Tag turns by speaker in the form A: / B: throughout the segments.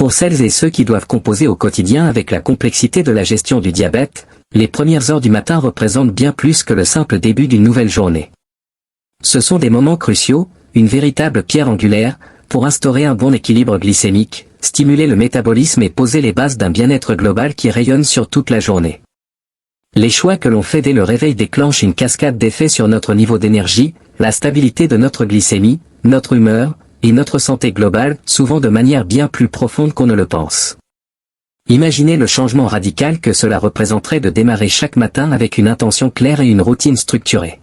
A: Pour celles et ceux qui doivent composer au quotidien avec la complexité de la gestion du diabète, les premières heures du matin représentent bien plus que le simple début d'une nouvelle journée. Ce sont des moments cruciaux, une véritable pierre angulaire, pour instaurer un bon équilibre glycémique, stimuler le métabolisme et poser les bases d'un bien-être global qui rayonne sur toute la journée. Les choix que l'on fait dès le réveil déclenchent une cascade d'effets sur notre niveau d'énergie, la stabilité de notre glycémie, notre humeur, et notre santé globale, souvent de manière bien plus profonde qu'on ne le pense. Imaginez le changement radical que cela représenterait de démarrer chaque matin avec une intention claire et une routine structurée.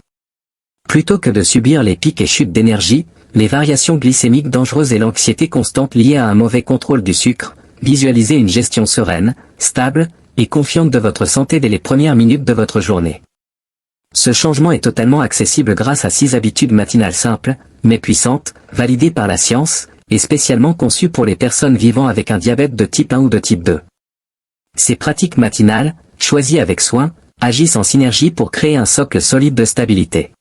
A: Plutôt que de subir les pics et chutes d'énergie, les variations glycémiques dangereuses et l'anxiété constante liée à un mauvais contrôle du sucre, visualisez une gestion sereine, stable, et confiante de votre santé dès les premières minutes de votre journée. Ce changement est totalement accessible grâce à 6 habitudes matinales simples, mais puissantes, validées par la science, et spécialement conçues pour les personnes vivant avec un diabète de type 1 ou de type 2. Ces pratiques matinales, choisies avec soin, agissent en synergie pour créer un socle solide de stabilité.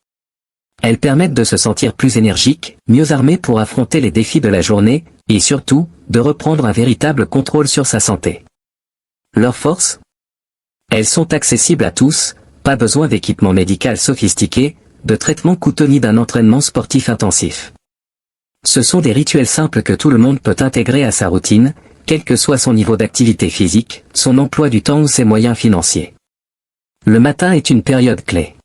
A: Elles permettent de se sentir plus énergique, mieux armé pour affronter les défis de la journée, et surtout, de reprendre un véritable contrôle sur sa santé. Leur force ? Elles sont accessibles à tous, pas besoin d'équipement médical sophistiqué, de traitements coûteux ni d'un entraînement sportif intensif. Ce sont des rituels simples que tout le monde peut intégrer à sa routine, quel que soit son niveau d'activité physique, son emploi du temps ou ses moyens financiers. Le matin est une période clé.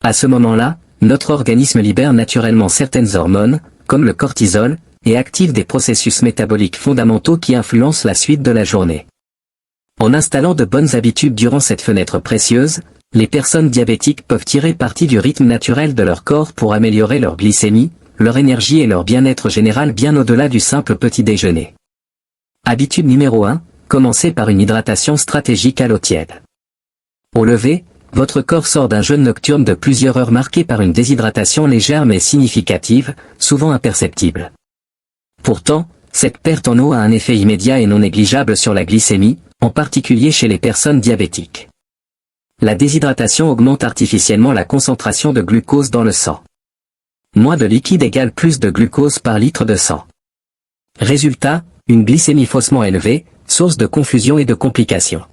A: À ce moment-là, notre organisme libère naturellement certaines hormones, comme le cortisol, et active des processus métaboliques fondamentaux qui influencent la suite de la journée. En installant de bonnes habitudes durant cette fenêtre précieuse, les personnes diabétiques peuvent tirer parti du rythme naturel de leur corps pour améliorer leur glycémie, leur énergie et leur bien-être général bien au-delà du simple petit déjeuner. Habitude numéro 1, commencez par une hydratation stratégique à l'eau tiède. Au lever, votre corps sort d'un jeûne nocturne de plusieurs heures marqué par une déshydratation légère mais significative, souvent imperceptible. Pourtant, cette perte en eau a un effet immédiat et non négligeable sur la glycémie, en particulier chez les personnes diabétiques. La déshydratation augmente artificiellement la concentration de glucose dans le sang. Moins de liquide égale plus de glucose par litre de sang. Résultat, une glycémie faussement élevée, source de confusion et de complications.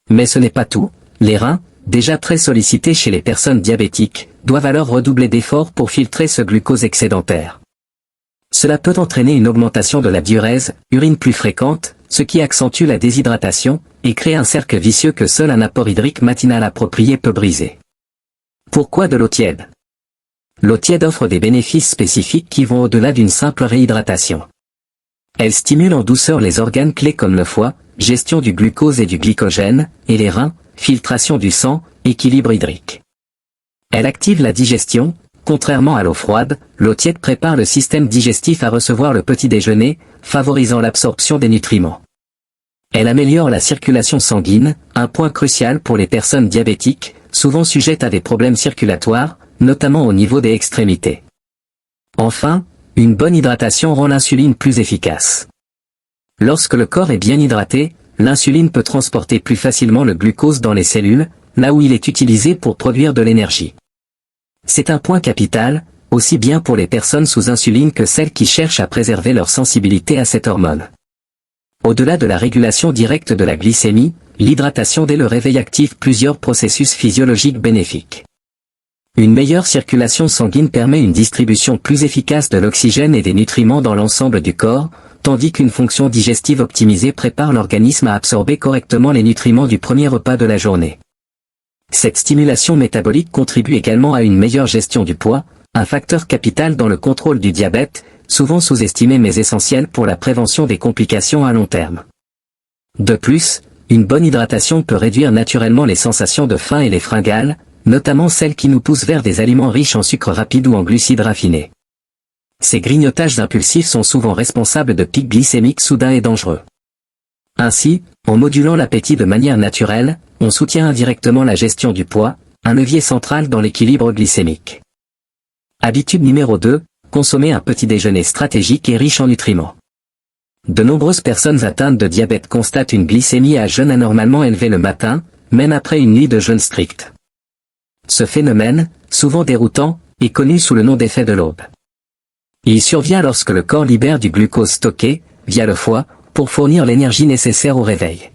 A: Mais ce n'est pas tout, les reins, déjà très sollicités chez les personnes diabétiques, doivent alors redoubler d'efforts pour filtrer ce glucose excédentaire. Cela peut entraîner une augmentation de la diurèse, urine plus fréquente, ce qui accentue la déshydratation, et crée un cercle vicieux que seul un apport hydrique matinal approprié peut briser. Pourquoi de l'eau tiède ? L'eau tiède offre des bénéfices spécifiques qui vont au-delà d'une simple réhydratation. Elle stimule en douceur les organes clés comme le foie, gestion du glucose et du glycogène, et les reins, filtration du sang, équilibre hydrique. Elle active la digestion. Contrairement à l'eau froide, l'eau tiède prépare le système digestif à recevoir le petit déjeuner, favorisant l'absorption des nutriments. Elle améliore la circulation sanguine, un point crucial pour les personnes diabétiques, souvent sujettes à des problèmes circulatoires, notamment au niveau des extrémités. Enfin, une bonne hydratation rend l'insuline plus efficace. Lorsque le corps est bien hydraté, l'insuline peut transporter plus facilement le glucose dans les cellules, là où il est utilisé pour produire de l'énergie. C'est un point capital, aussi bien pour les personnes sous insuline que celles qui cherchent à préserver leur sensibilité à cette hormone. Au-delà de la régulation directe de la glycémie, l'hydratation dès le réveil active plusieurs processus physiologiques bénéfiques. Une meilleure circulation sanguine permet une distribution plus efficace de l'oxygène et des nutriments dans l'ensemble du corps, tandis qu'une fonction digestive optimisée prépare l'organisme à absorber correctement les nutriments du premier repas de la journée. Cette stimulation métabolique contribue également à une meilleure gestion du poids, un facteur capital dans le contrôle du diabète, souvent sous-estimé mais essentiel pour la prévention des complications à long terme. De plus, une bonne hydratation peut réduire naturellement les sensations de faim et les fringales, notamment celles qui nous poussent vers des aliments riches en sucre rapide ou en glucides raffinés. Ces grignotages impulsifs sont souvent responsables de pics glycémiques soudains et dangereux. Ainsi, en modulant l'appétit de manière naturelle, on soutient indirectement la gestion du poids, un levier central dans l'équilibre glycémique. Habitude numéro 2, consommer un petit déjeuner stratégique et riche en nutriments. De nombreuses personnes atteintes de diabète constatent une glycémie à jeûne anormalement élevée le matin, même après une nuit de jeûne strict. Ce phénomène, souvent déroutant, est connu sous le nom d'effet de l'aube. Il survient lorsque le corps libère du glucose stocké, via le foie, pour fournir l'énergie nécessaire au réveil.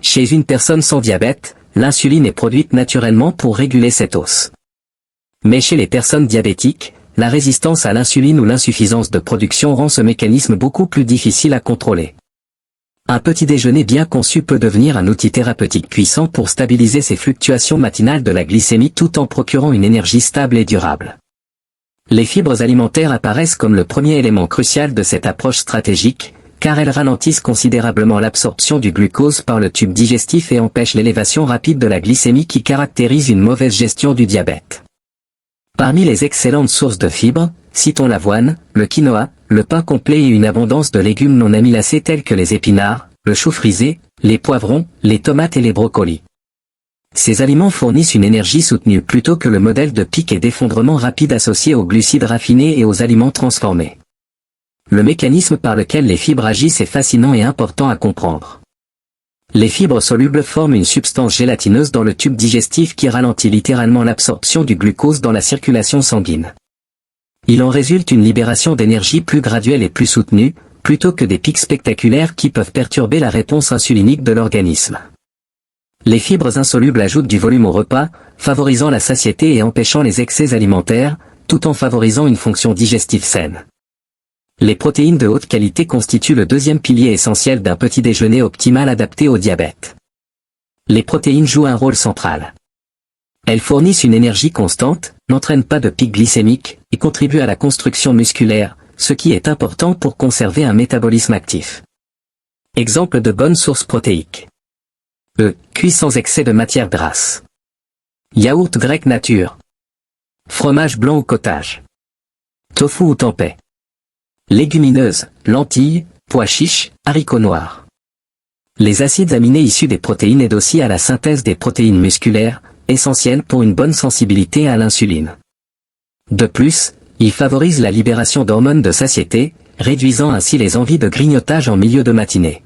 A: Chez une personne sans diabète, l'insuline est produite naturellement pour réguler cette hausse. Mais chez les personnes diabétiques, la résistance à l'insuline ou l'insuffisance de production rend ce mécanisme beaucoup plus difficile à contrôler. Un petit déjeuner bien conçu peut devenir un outil thérapeutique puissant pour stabiliser ces fluctuations matinales de la glycémie tout en procurant une énergie stable et durable. Les fibres alimentaires apparaissent comme le premier élément crucial de cette approche stratégique, car elles ralentissent considérablement l'absorption du glucose par le tube digestif et empêchent l'élévation rapide de la glycémie qui caractérise une mauvaise gestion du diabète. Parmi les excellentes sources de fibres, citons l'avoine, le quinoa, le pain complet et une abondance de légumes non amylacés tels que les épinards, le chou frisé, les poivrons, les tomates et les brocolis. Ces aliments fournissent une énergie soutenue plutôt que le modèle de pic et d'effondrement rapide associé aux glucides raffinés et aux aliments transformés. Le mécanisme par lequel les fibres agissent est fascinant et important à comprendre. Les fibres solubles forment une substance gélatineuse dans le tube digestif qui ralentit littéralement l'absorption du glucose dans la circulation sanguine. Il en résulte une libération d'énergie plus graduelle et plus soutenue, plutôt que des pics spectaculaires qui peuvent perturber la réponse insulinique de l'organisme. Les fibres insolubles ajoutent du volume au repas, favorisant la satiété et empêchant les excès alimentaires, tout en favorisant une fonction digestive saine. Les protéines de haute qualité constituent le deuxième pilier essentiel d'un petit déjeuner optimal adapté au diabète. Les protéines jouent un rôle central. Elles fournissent une énergie constante, n'entraînent pas de pic glycémique, et contribuent à la construction musculaire, ce qui est important pour conserver un métabolisme actif. Exemple de bonnes sources protéiques. Cuit sans excès de matière grasse. Yaourt grec nature. Fromage blanc ou cottage. Tofu ou tempeh. Légumineuses, lentilles, pois chiches, haricots noirs. Les acides aminés issus des protéines aident aussi à la synthèse des protéines musculaires, essentielles pour une bonne sensibilité à l'insuline. De plus, ils favorisent la libération d'hormones de satiété, réduisant ainsi les envies de grignotage en milieu de matinée.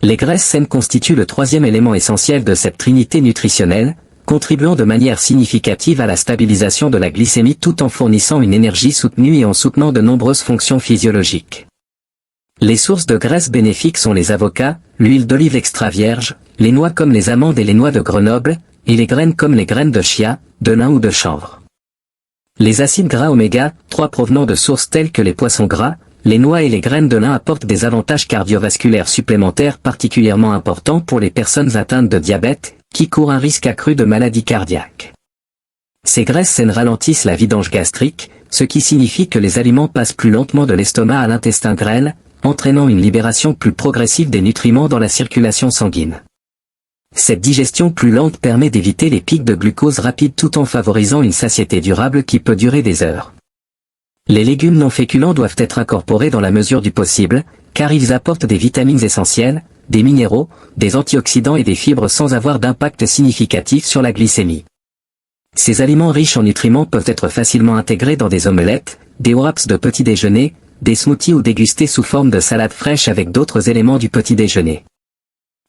A: Les graisses saines constituent le troisième élément essentiel de cette trinité nutritionnelle, contribuant de manière significative à la stabilisation de la glycémie tout en fournissant une énergie soutenue et en soutenant de nombreuses fonctions physiologiques. Les sources de graisses bénéfiques sont les avocats, l'huile d'olive extra vierge, les noix comme les amandes et les noix de Grenoble, et les graines comme les graines de chia, de lin ou de chanvre. Les acides gras oméga 3 provenant de sources telles que les poissons gras, les noix et les graines de lin apportent des avantages cardiovasculaires supplémentaires particulièrement importants pour les personnes atteintes de diabète, qui courent un risque accru de maladie cardiaque. Ces graisses saines ralentissent la vidange gastrique, ce qui signifie que les aliments passent plus lentement de l'estomac à l'intestin grêle, entraînant une libération plus progressive des nutriments dans la circulation sanguine. Cette digestion plus lente permet d'éviter les pics de glucose rapides tout en favorisant une satiété durable qui peut durer des heures. Les légumes non féculents doivent être incorporés dans la mesure du possible, car ils apportent des vitamines essentielles, des minéraux, des antioxydants et des fibres sans avoir d'impact significatif sur la glycémie. Ces aliments riches en nutriments peuvent être facilement intégrés dans des omelettes, des wraps de petit déjeuner, des smoothies ou dégustés sous forme de salade fraîche avec d'autres éléments du petit déjeuner.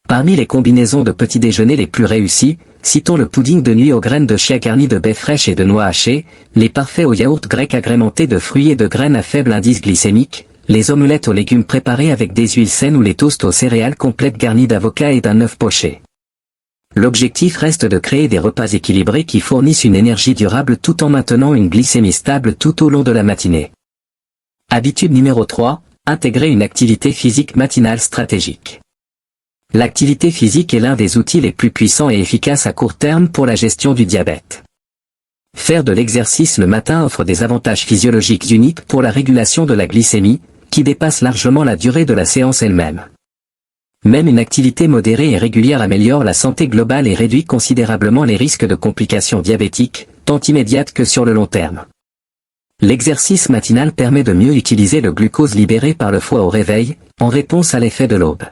A: Parmi les combinaisons de petit déjeuner les plus réussies, citons le pudding de nuit aux graines de chia garni de baies fraîches et de noix hachées, les parfaits au yaourt grec agrémentés de fruits et de graines à faible indice glycémique, les omelettes aux légumes préparés avec des huiles saines ou les toasts aux céréales complètes garnis d'avocat et d'un œuf poché. L'objectif reste de créer des repas équilibrés qui fournissent une énergie durable tout en maintenant une glycémie stable tout au long de la matinée. Habitude numéro 3, intégrer une activité physique matinale stratégique. L'activité physique est l'un des outils les plus puissants et efficaces à court terme pour la gestion du diabète. Faire de l'exercice le matin offre des avantages physiologiques uniques pour la régulation de la glycémie, qui dépasse largement la durée de la séance elle-même. Même une activité modérée et régulière améliore la santé globale et réduit considérablement les risques de complications diabétiques, tant immédiates que sur le long terme. L'exercice matinal permet de mieux utiliser le glucose libéré par le foie au réveil, en réponse à l'effet de l'aube.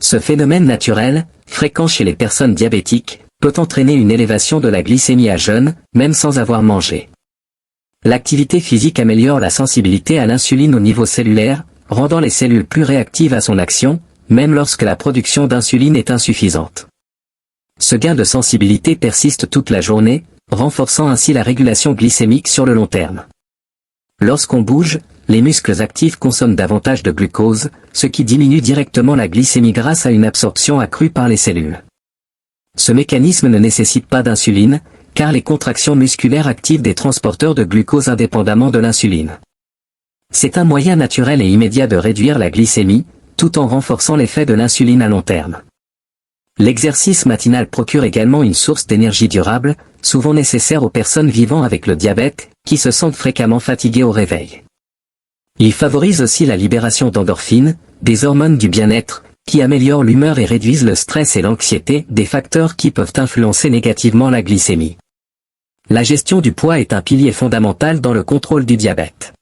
A: Ce phénomène naturel, fréquent chez les personnes diabétiques, peut entraîner une élévation de la glycémie à jeun, même sans avoir mangé. L'activité physique améliore la sensibilité à l'insuline au niveau cellulaire, rendant les cellules plus réactives à son action, même lorsque la production d'insuline est insuffisante. Ce gain de sensibilité persiste toute la journée, renforçant ainsi la régulation glycémique sur le long terme. Lorsqu'on bouge, les muscles actifs consomment davantage de glucose, ce qui diminue directement la glycémie grâce à une absorption accrue par les cellules. Ce mécanisme ne nécessite pas d'insuline, car les contractions musculaires activent des transporteurs de glucose indépendamment de l'insuline. C'est un moyen naturel et immédiat de réduire la glycémie, tout en renforçant l'effet de l'insuline à long terme. L'exercice matinal procure également une source d'énergie durable, souvent nécessaire aux personnes vivant avec le diabète, qui se sentent fréquemment fatiguées au réveil. Il favorise aussi la libération d'endorphines, des hormones du bien-être, qui améliorent l'humeur et réduisent le stress et l'anxiété, des facteurs qui peuvent influencer négativement la glycémie. La gestion du poids est un pilier fondamental dans le contrôle du diabète.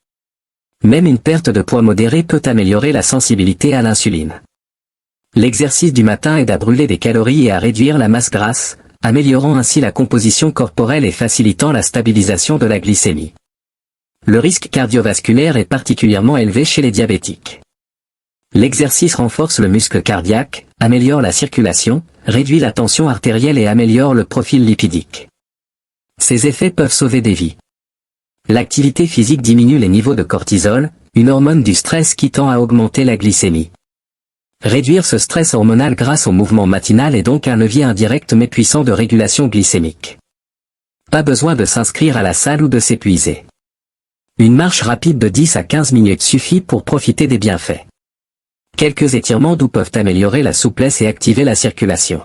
A: Même une perte de poids modérée peut améliorer la sensibilité à l'insuline. L'exercice du matin aide à brûler des calories et à réduire la masse grasse, améliorant ainsi la composition corporelle et facilitant la stabilisation de la glycémie. Le risque cardiovasculaire est particulièrement élevé chez les diabétiques. L'exercice renforce le muscle cardiaque, améliore la circulation, réduit la tension artérielle et améliore le profil lipidique. Ces effets peuvent sauver des vies. L'activité physique diminue les niveaux de cortisol, une hormone du stress qui tend à augmenter la glycémie. Réduire ce stress hormonal grâce au mouvement matinal est donc un levier indirect mais puissant de régulation glycémique. Pas besoin de s'inscrire à la salle ou de s'épuiser. Une marche rapide de 10 à 15 minutes suffit pour profiter des bienfaits. Quelques étirements doux peuvent améliorer la souplesse et activer la circulation.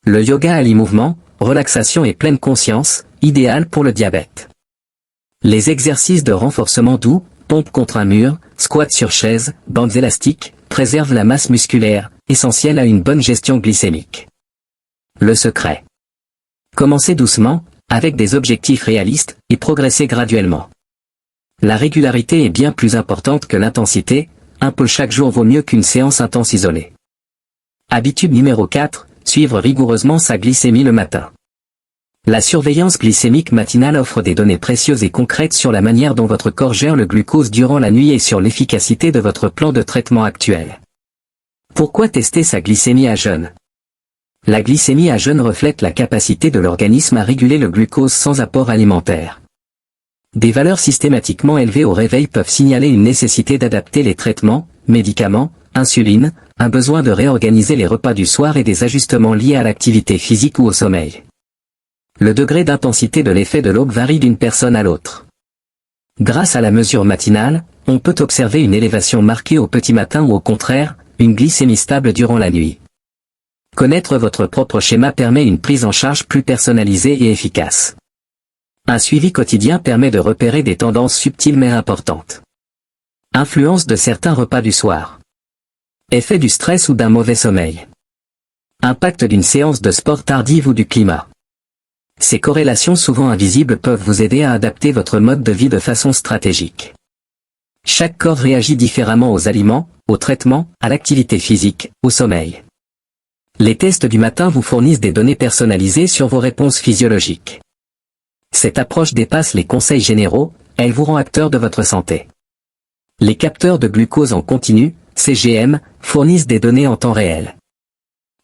A: Le yoga allie mouvement, relaxation et pleine conscience, idéal pour le diabète. Les exercices de renforcement doux, pompe contre un mur, squat sur chaise, bandes élastiques, préservent la masse musculaire, essentielle à une bonne gestion glycémique. Le secret. Commencez doucement, avec des objectifs réalistes, et progressez graduellement. La régularité est bien plus importante que l'intensité, un peu chaque jour vaut mieux qu'une séance intense isolée. Habitude numéro 4, suivre rigoureusement sa glycémie le matin. La surveillance glycémique matinale offre des données précieuses et concrètes sur la manière dont votre corps gère le glucose durant la nuit et sur l'efficacité de votre plan de traitement actuel. Pourquoi tester sa glycémie à jeun? La glycémie à jeun reflète la capacité de l'organisme à réguler le glucose sans apport alimentaire. Des valeurs systématiquement élevées au réveil peuvent signaler une nécessité d'adapter les traitements, médicaments, insuline, un besoin de réorganiser les repas du soir et des ajustements liés à l'activité physique ou au sommeil. Le degré d'intensité de l'effet de l'aube varie d'une personne à l'autre. Grâce à la mesure matinale, on peut observer une élévation marquée au petit matin ou au contraire, une glycémie stable durant la nuit. Connaître votre propre schéma permet une prise en charge plus personnalisée et efficace. Un suivi quotidien permet de repérer des tendances subtiles mais importantes. Influence de certains repas du soir. Effet du stress ou d'un mauvais sommeil. Impact d'une séance de sport tardive ou du climat. Ces corrélations souvent invisibles peuvent vous aider à adapter votre mode de vie de façon stratégique. Chaque corps réagit différemment aux aliments, aux traitements, à l'activité physique, au sommeil. Les tests du matin vous fournissent des données personnalisées sur vos réponses physiologiques. Cette approche dépasse les conseils généraux, elle vous rend acteur de votre santé. Les capteurs de glucose en continu, CGM, fournissent des données en temps réel.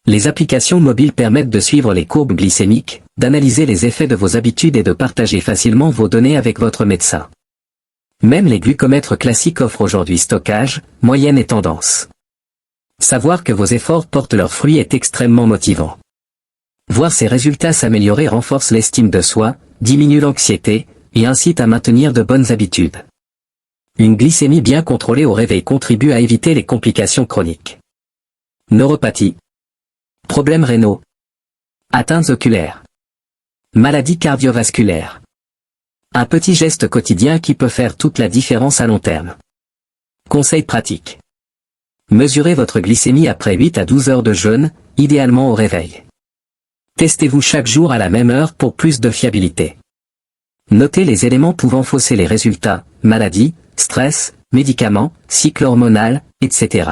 A: Les applications mobiles permettent de suivre les courbes glycémiques, d'analyser les effets de vos habitudes et de partager facilement vos données avec votre médecin. Même les glucomètres classiques offrent aujourd'hui stockage, moyenne et tendance. Savoir que vos efforts portent leurs fruits est extrêmement motivant. Voir ces résultats s'améliorer renforce l'estime de soi, diminue l'anxiété, et incite à maintenir de bonnes habitudes. Une glycémie bien contrôlée au réveil contribue à éviter les complications chroniques. Neuropathie. Problèmes rénaux. Atteintes oculaires. Maladies cardiovasculaires. Un petit geste quotidien qui peut faire toute la différence à long terme. Conseils pratiques. Mesurez votre glycémie après 8 à 12 heures de jeûne, idéalement au réveil. Testez-vous chaque jour à la même heure pour plus de fiabilité. Notez les éléments pouvant fausser les résultats, maladies, stress, médicaments, cycle hormonal, etc.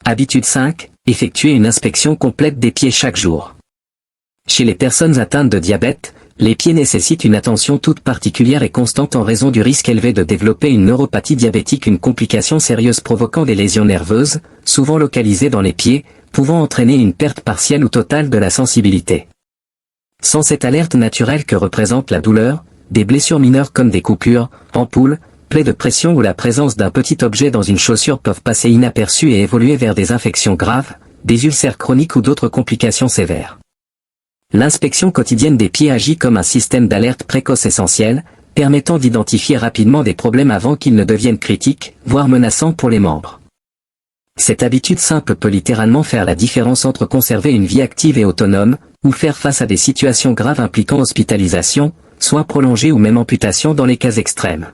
A: Habitude 5, effectuez une inspection complète des pieds chaque jour. Chez les personnes atteintes de diabète, les pieds nécessitent une attention toute particulière et constante en raison du risque élevé de développer une neuropathie diabétique, une complication sérieuse provoquant des lésions nerveuses, souvent localisées dans les pieds, pouvant entraîner une perte partielle ou totale de la sensibilité. Sans cette alerte naturelle que représente la douleur, des blessures mineures comme des coupures, ampoules, plaie de pression ou la présence d'un petit objet dans une chaussure peuvent passer inaperçus et évoluer vers des infections graves, des ulcères chroniques ou d'autres complications sévères. L'inspection quotidienne des pieds agit comme un système d'alerte précoce essentiel, permettant d'identifier rapidement des problèmes avant qu'ils ne deviennent critiques, voire menaçants pour les membres. Cette habitude simple peut littéralement faire la différence entre conserver une vie active et autonome, ou faire face à des situations graves impliquant hospitalisation, soins prolongés ou même amputation dans les cas extrêmes.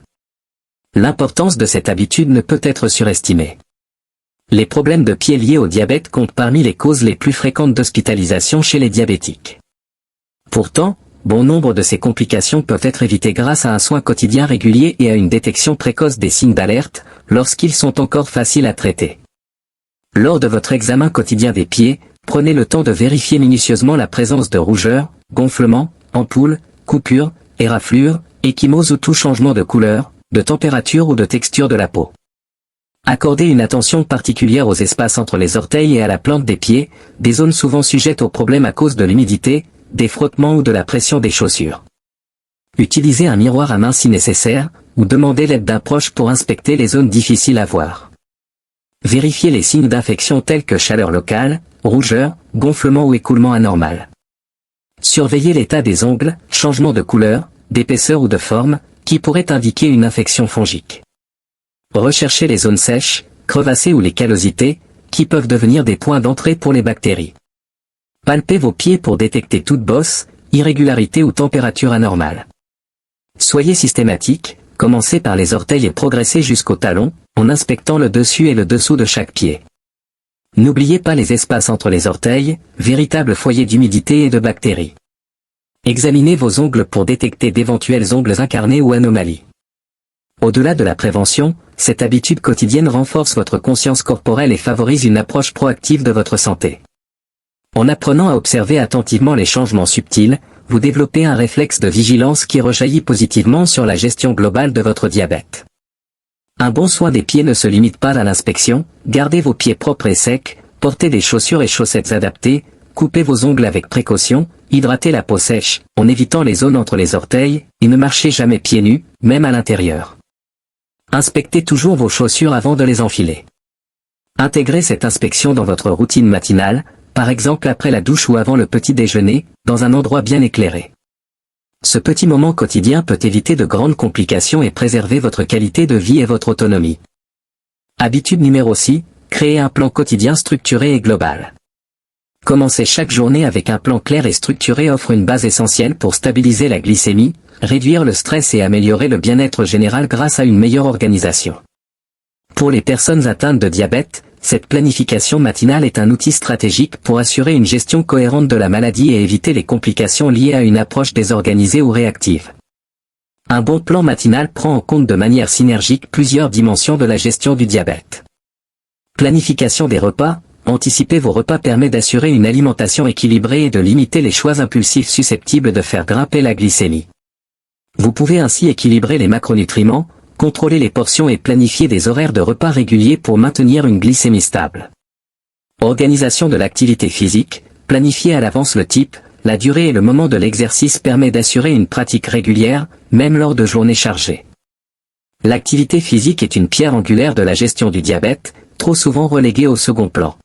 A: L'importance de cette habitude ne peut être surestimée. Les problèmes de pied liés au diabète comptent parmi les causes les plus fréquentes d'hospitalisation chez les diabétiques. Pourtant, bon nombre de ces complications peuvent être évitées grâce à un soin quotidien régulier et à une détection précoce des signes d'alerte, lorsqu'ils sont encore faciles à traiter. Lors de votre examen quotidien des pieds, prenez le temps de vérifier minutieusement la présence de rougeurs, gonflements, ampoules, coupures, éraflures, ecchymoses ou tout changement de couleur, de température ou de texture de la peau. Accordez une attention particulière aux espaces entre les orteils et à la plante des pieds, des zones souvent sujettes aux problèmes à cause de l'humidité, des frottements ou de la pression des chaussures. Utilisez un miroir à main si nécessaire, ou demandez l'aide d'un proche pour inspecter les zones difficiles à voir. Vérifiez les signes d'infection tels que chaleur locale, rougeur, gonflement ou écoulement anormal. Surveillez l'état des ongles, changement de couleur, d'épaisseur ou de forme, qui pourraient indiquer une infection fongique. Recherchez les zones sèches, crevassées ou les callosités, qui peuvent devenir des points d'entrée pour les bactéries. Palpez vos pieds pour détecter toute bosse, irrégularité ou température anormale. Soyez systématique, commencez par les orteils et progressez jusqu'au talon, en inspectant le dessus et le dessous de chaque pied. N'oubliez pas les espaces entre les orteils, véritables foyers d'humidité et de bactéries. Examinez vos ongles pour détecter d'éventuels ongles incarnés ou anomalies. Au-delà de la prévention, cette habitude quotidienne renforce votre conscience corporelle et favorise une approche proactive de votre santé. En apprenant à observer attentivement les changements subtils, vous développez un réflexe de vigilance qui rejaillit positivement sur la gestion globale de votre diabète. Un bon soin des pieds ne se limite pas à l'inspection, gardez vos pieds propres et secs, portez des chaussures et chaussettes adaptées, coupez vos ongles avec précaution, hydratez la peau sèche, en évitant les zones entre les orteils, et ne marchez jamais pieds nus, même à l'intérieur. Inspectez toujours vos chaussures avant de les enfiler. Intégrez cette inspection dans votre routine matinale, par exemple après la douche ou avant le petit déjeuner, dans un endroit bien éclairé. Ce petit moment quotidien peut éviter de grandes complications et préserver votre qualité de vie et votre autonomie. Habitude numéro 6, créez un plan quotidien structuré et global. Commencer chaque journée avec un plan clair et structuré offre une base essentielle pour stabiliser la glycémie, réduire le stress et améliorer le bien-être général grâce à une meilleure organisation. Pour les personnes atteintes de diabète, cette planification matinale est un outil stratégique pour assurer une gestion cohérente de la maladie et éviter les complications liées à une approche désorganisée ou réactive. Un bon plan matinal prend en compte de manière synergique plusieurs dimensions de la gestion du diabète. Planification des repas. Anticiper vos repas permet d'assurer une alimentation équilibrée et de limiter les choix impulsifs susceptibles de faire grimper la glycémie. Vous pouvez ainsi équilibrer les macronutriments, contrôler les portions et planifier des horaires de repas réguliers pour maintenir une glycémie stable. Organisation de l'activité physique. Planifier à l'avance le type, la durée et le moment de l'exercice permet d'assurer une pratique régulière, même lors de journées chargées. L'activité physique est une pierre angulaire de la gestion du diabète, trop souvent reléguée au second plan.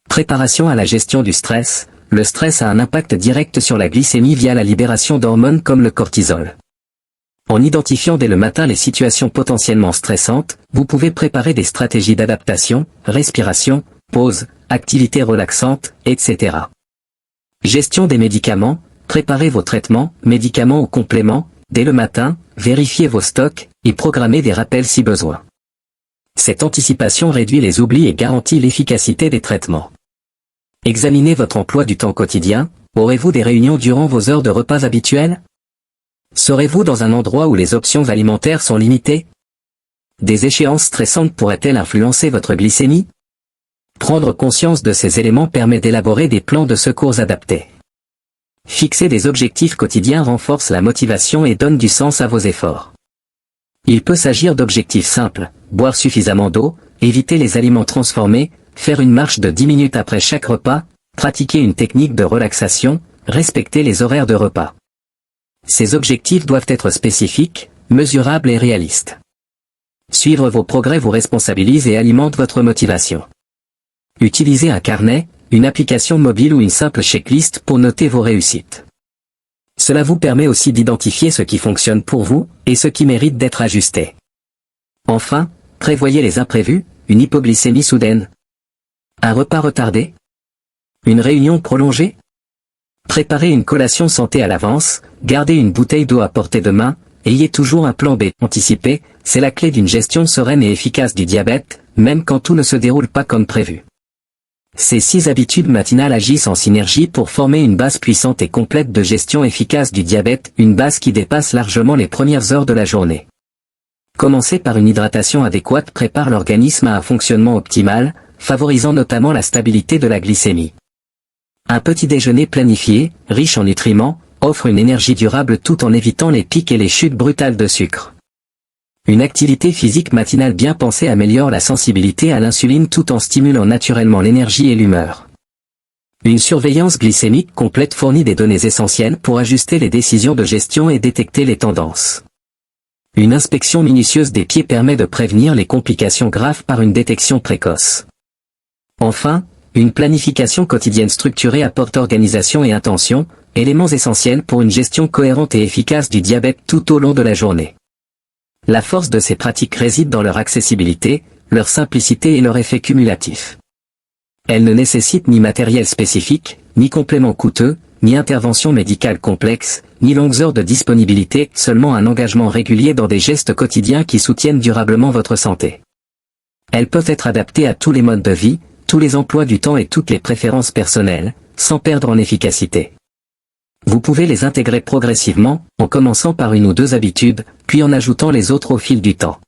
A: Préparation à la gestion du stress. Le stress a un impact direct sur la glycémie via la libération d'hormones comme le cortisol. En identifiant dès le matin les situations potentiellement stressantes, vous pouvez préparer des stratégies d'adaptation, respiration, pause, activités relaxantes, etc. Gestion des médicaments. Préparez vos traitements, médicaments ou compléments, dès le matin, vérifiez vos stocks, et programmez des rappels si besoin. Cette anticipation réduit les oublis et garantit l'efficacité des traitements. Examinez votre emploi du temps quotidien. Aurez-vous des réunions durant vos heures de repas habituelles? Serez-vous dans un endroit où les options alimentaires sont limitées? Des échéances stressantes pourraient-elles influencer votre glycémie? Prendre conscience de ces éléments permet d'élaborer des plans de secours adaptés. Fixer des objectifs quotidiens renforce la motivation et donne du sens à vos efforts. Il peut s'agir d'objectifs simples, boire suffisamment d'eau, éviter les aliments transformés, faire une marche de 10 minutes après chaque repas, pratiquer une technique de relaxation, respecter les horaires de repas. Ces objectifs doivent être spécifiques, mesurables et réalistes. Suivre vos progrès vous responsabilise et alimente votre motivation. Utilisez un carnet, une application mobile ou une simple checklist pour noter vos réussites. Cela vous permet aussi d'identifier ce qui fonctionne pour vous, et ce qui mérite d'être ajusté. Enfin, prévoyez les imprévus, une hypoglycémie soudaine, un repas retardé, une réunion prolongée. Préparez une collation santé à l'avance, gardez une bouteille d'eau à portée de main, ayez toujours un plan B. Anticiper, c'est la clé d'une gestion sereine et efficace du diabète, même quand tout ne se déroule pas comme prévu. Ces 6 habitudes matinales agissent en synergie pour former une base puissante et complète de gestion efficace du diabète, une base qui dépasse largement les premières heures de la journée. Commencer par une hydratation adéquate prépare l'organisme à un fonctionnement optimal, favorisant notamment la stabilité de la glycémie. Un petit déjeuner planifié, riche en nutriments, offre une énergie durable tout en évitant les pics et les chutes brutales de sucre. Une activité physique matinale bien pensée améliore la sensibilité à l'insuline tout en stimulant naturellement l'énergie et l'humeur. Une surveillance glycémique complète fournit des données essentielles pour ajuster les décisions de gestion et détecter les tendances. Une inspection minutieuse des pieds permet de prévenir les complications graves par une détection précoce. Enfin, une planification quotidienne structurée apporte organisation et intention, éléments essentiels pour une gestion cohérente et efficace du diabète tout au long de la journée. La force de ces pratiques réside dans leur accessibilité, leur simplicité et leur effet cumulatif. Elles ne nécessitent ni matériel spécifique, ni complément coûteux, ni intervention médicale complexe, ni longues heures de disponibilité, seulement un engagement régulier dans des gestes quotidiens qui soutiennent durablement votre santé. Elles peuvent être adaptées à tous les modes de vie, tous les emplois du temps et toutes les préférences personnelles, sans perdre en efficacité. Vous pouvez les intégrer progressivement, en commençant par une ou 2 habitudes, puis en ajoutant les autres au fil du temps.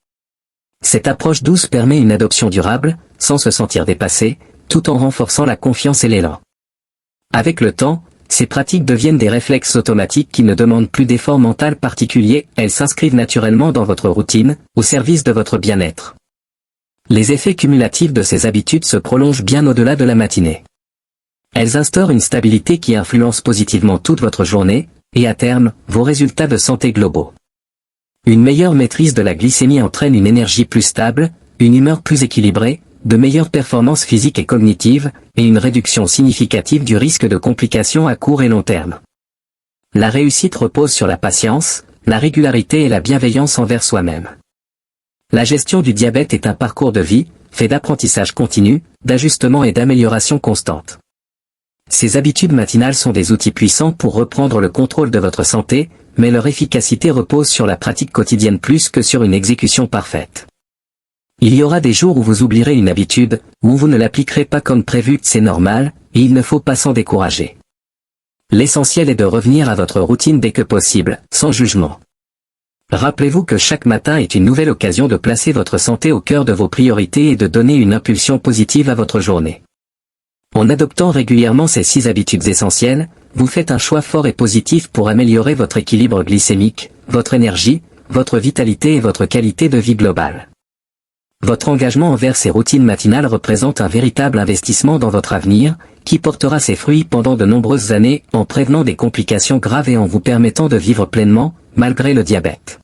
A: Cette approche douce permet une adoption durable, sans se sentir dépassé, tout en renforçant la confiance et l'élan. Avec le temps, ces pratiques deviennent des réflexes automatiques qui ne demandent plus d'efforts mentaux particuliers, elles s'inscrivent naturellement dans votre routine, au service de votre bien-être. Les effets cumulatifs de ces habitudes se prolongent bien au-delà de la matinée. Elles instaurent une stabilité qui influence positivement toute votre journée, et à terme, vos résultats de santé globaux. Une meilleure maîtrise de la glycémie entraîne une énergie plus stable, une humeur plus équilibrée, de meilleures performances physiques et cognitives, et une réduction significative du risque de complications à court et long terme. La réussite repose sur la patience, la régularité et la bienveillance envers soi-même. La gestion du diabète est un parcours de vie, fait d'apprentissage continu, d'ajustement et d'amélioration constante. Ces habitudes matinales sont des outils puissants pour reprendre le contrôle de votre santé, mais leur efficacité repose sur la pratique quotidienne plus que sur une exécution parfaite. Il y aura des jours où vous oublierez une habitude, où vous ne l'appliquerez pas comme prévu, c'est normal, et il ne faut pas s'en décourager. L'essentiel est de revenir à votre routine dès que possible, sans jugement. Rappelez-vous que chaque matin est une nouvelle occasion de placer votre santé au cœur de vos priorités et de donner une impulsion positive à votre journée. En adoptant régulièrement ces 6 habitudes essentielles, vous faites un choix fort et positif pour améliorer votre équilibre glycémique, votre énergie, votre vitalité et votre qualité de vie globale. Votre engagement envers ces routines matinales représente un véritable investissement dans votre avenir, qui portera ses fruits pendant de nombreuses années en prévenant des complications graves et en vous permettant de vivre pleinement, malgré le diabète.